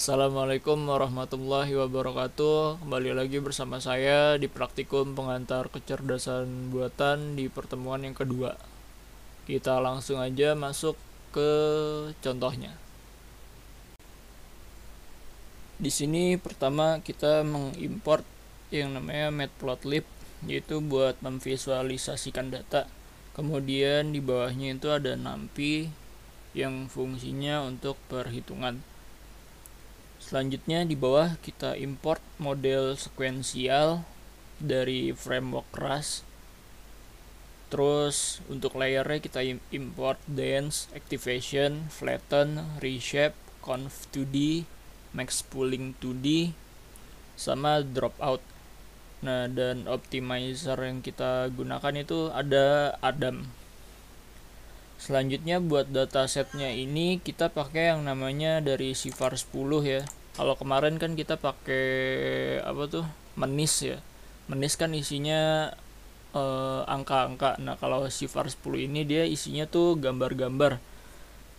Assalamualaikum warahmatullahi wabarakatuh. Kembali lagi bersama saya di praktikum pengantar kecerdasan buatan di pertemuan yang kedua. Kita langsung aja masuk ke contohnya. Di sini pertama kita mengimport yang namanya matplotlib, yaitu buat memvisualisasikan data. Kemudian di bawahnya itu ada numpy yang fungsinya untuk perhitungan. Selanjutnya di bawah kita import model sekuensial dari framework Rust. Terus untuk layernya kita import dense, activation, flatten, reshape, conv2d, max pooling 2d, sama dropout. Nah, dan optimizer yang kita gunakan itu ada Adam. Selanjutnya buat datasetnya ini kita pakai yang namanya dari Sifar 10 ya. Kalau kemarin kan kita pakai Menis ya. Menis kan isinya angka-angka. Nah, kalau Sifar 10 ini dia isinya tuh gambar-gambar.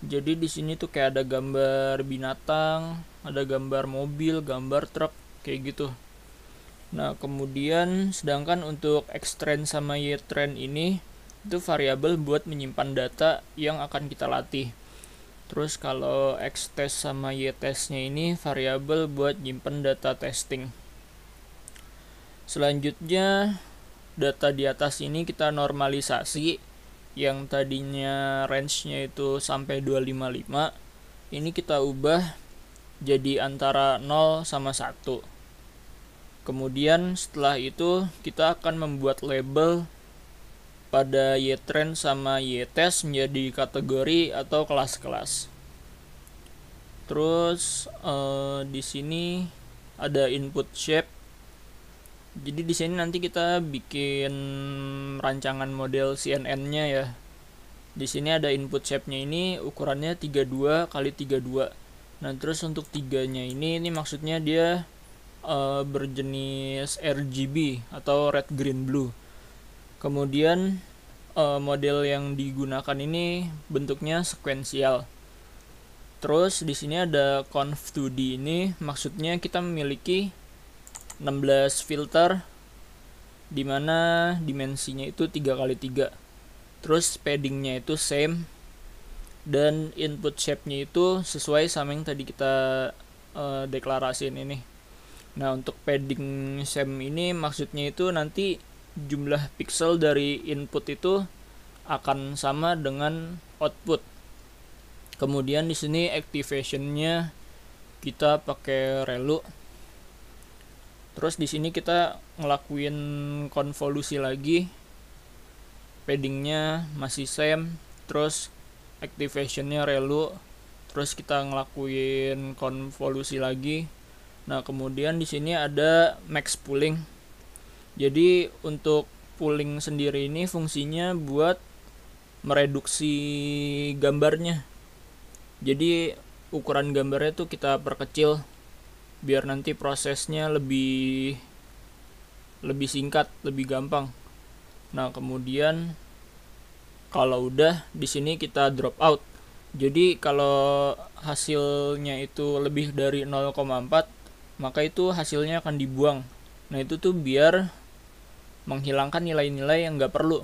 Jadi di sini tuh kayak ada gambar binatang, ada gambar mobil, gambar truk kayak gitu. Nah, kemudian sedangkan untuk xtrain sama ytrain ini itu variabel buat menyimpan data yang akan kita latih. Terus kalau xtest sama ytest-nya ini variabel buat nyimpen data testing. Selanjutnya data di atas ini kita normalisasi. Yang tadinya range-nya itu sampai 255, ini kita ubah jadi antara 0 sama 1. Kemudian setelah itu kita akan membuat label pada ytrain sama ytest menjadi kategori atau kelas-kelas. Terus di sini ada input shape. Jadi di sini nanti kita bikin rancangan model CNN-nya ya. Di sini ada input shape-nya ini ukurannya 32 kali 32. Nah, terus untuk 3-nya ini maksudnya dia berjenis RGB atau red green blue. Kemudian model yang digunakan ini bentuknya sekuensial. Terus di sini ada conv2d ini maksudnya kita memiliki 16 filter di mana dimensinya itu 3 kali 3. Terus paddingnya itu same dan input shape-nya itu sesuai sama yang tadi kita deklarasiin ini. Nah, untuk padding same ini maksudnya itu nanti jumlah pixel dari input itu akan sama dengan output. Kemudian di sini activation-nya kita pakai relu. Terus di sini kita ngelakuin konvolusi lagi. Paddingnya masih same, terus activation-nya relu. Terus kita ngelakuin konvolusi lagi. Nah, kemudian di sini ada max pooling. Jadi untuk pooling sendiri ini fungsinya buat mereduksi gambarnya. Jadi ukuran gambarnya tuh kita perkecil biar nanti prosesnya lebih singkat, lebih gampang. Nah, kemudian kalau udah di sini kita drop out. Jadi kalau hasilnya itu lebih dari 0,4, maka itu hasilnya akan dibuang. Nah, itu tuh biar menghilangkan nilai-nilai yang nggak perlu.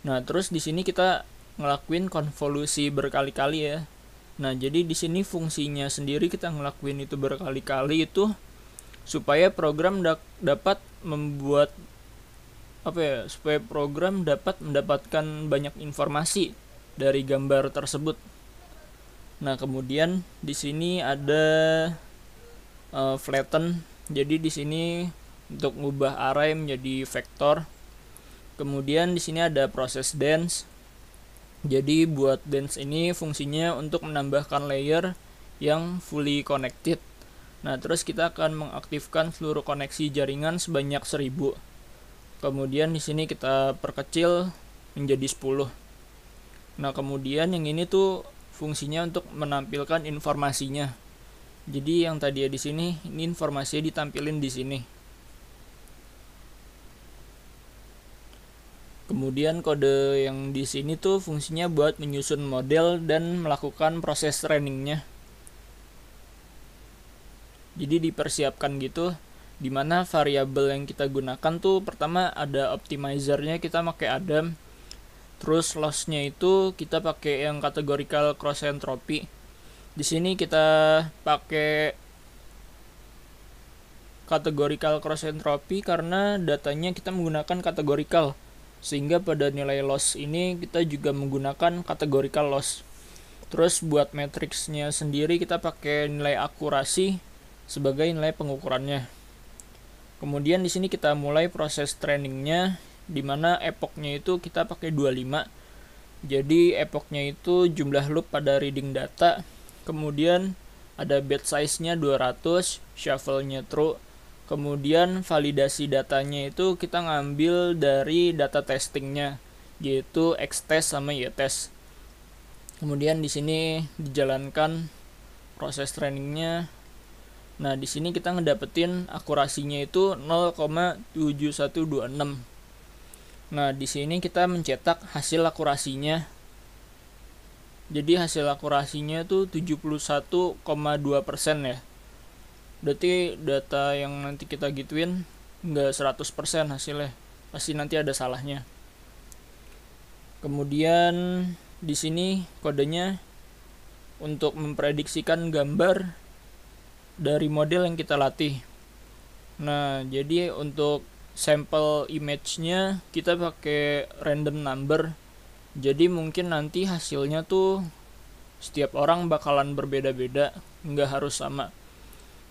Nah, terus di sini kita ngelakuin konvolusi berkali-kali ya. Nah, jadi di sini fungsinya sendiri kita ngelakuin itu berkali-kali itu supaya program dapat membuat supaya program dapat mendapatkan banyak informasi dari gambar tersebut. Nah, kemudian di sini ada flatten. Jadi di sini untuk mengubah array menjadi vektor. Kemudian di sini ada proses dense. Jadi buat dense ini fungsinya untuk menambahkan layer yang fully connected. Nah, terus kita akan mengaktifkan seluruh koneksi jaringan sebanyak 1000. Kemudian di sini kita perkecil menjadi 10. Nah, kemudian yang ini tuh fungsinya untuk menampilkan informasinya. Jadi yang tadi di sini ini informasinya ditampilin di sini. Kemudian kode yang di sini tuh fungsinya buat menyusun model dan melakukan proses trainingnya. Jadi dipersiapkan gitu, dimana variabel yang kita gunakan tuh pertama ada optimizernya, kita pakai Adam. Terus lossnya itu kita pakai yang categorical cross entropy. Di sini kita pakai categorical cross entropy karena datanya kita menggunakan categorical, sehingga pada nilai loss ini kita juga menggunakan categorical loss. Terus buat matriksnya sendiri kita pakai nilai akurasi sebagai nilai pengukurannya. Kemudian di sini kita mulai proses trainingnya, dimana epochnya itu kita pakai 25. Jadi epochnya itu jumlah loop pada reading data, kemudian ada batch size-nya 200, shuffle-nya true. Kemudian validasi datanya itu kita ngambil dari data testingnya, yaitu X-test sama Y-test. Kemudian di sini dijalankan proses trainingnya. Nah, di sini kita ngedapetin akurasinya itu 0,7126. Nah, di sini kita mencetak hasil akurasinya. Jadi hasil akurasinya itu 71,2% ya. Berarti data yang nanti kita gituin nggak 100% hasilnya, pasti nanti ada salahnya. Kemudian di sini kodenya untuk memprediksikan gambar dari model yang kita latih. Nah, jadi untuk sampel image-nya kita pakai random number. Jadi mungkin nanti hasilnya tuh setiap orang bakalan berbeda-beda, nggak harus sama.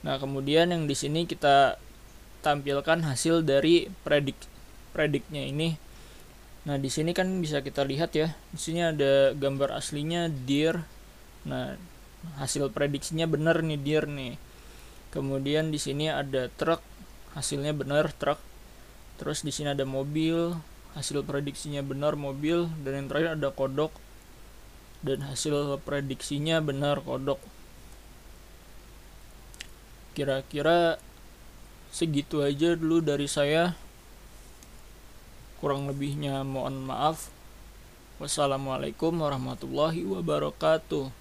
Nah, kemudian yang di sini kita tampilkan hasil dari prediknya ini. Nah, di sini kan bisa kita lihat ya. Di sini ada gambar aslinya deer. Nah, hasil prediksinya benar nih deer nih. Kemudian di sini ada truk, hasilnya benar truk. Terus di sini ada mobil, hasil prediksinya benar mobil, dan yang terakhir ada kodok. Dan hasil prediksinya benar kodok. Kira-kira segitu aja dulu dari saya. Kurang lebihnya mohon maaf. Wassalamualaikum warahmatullahi wabarakatuh.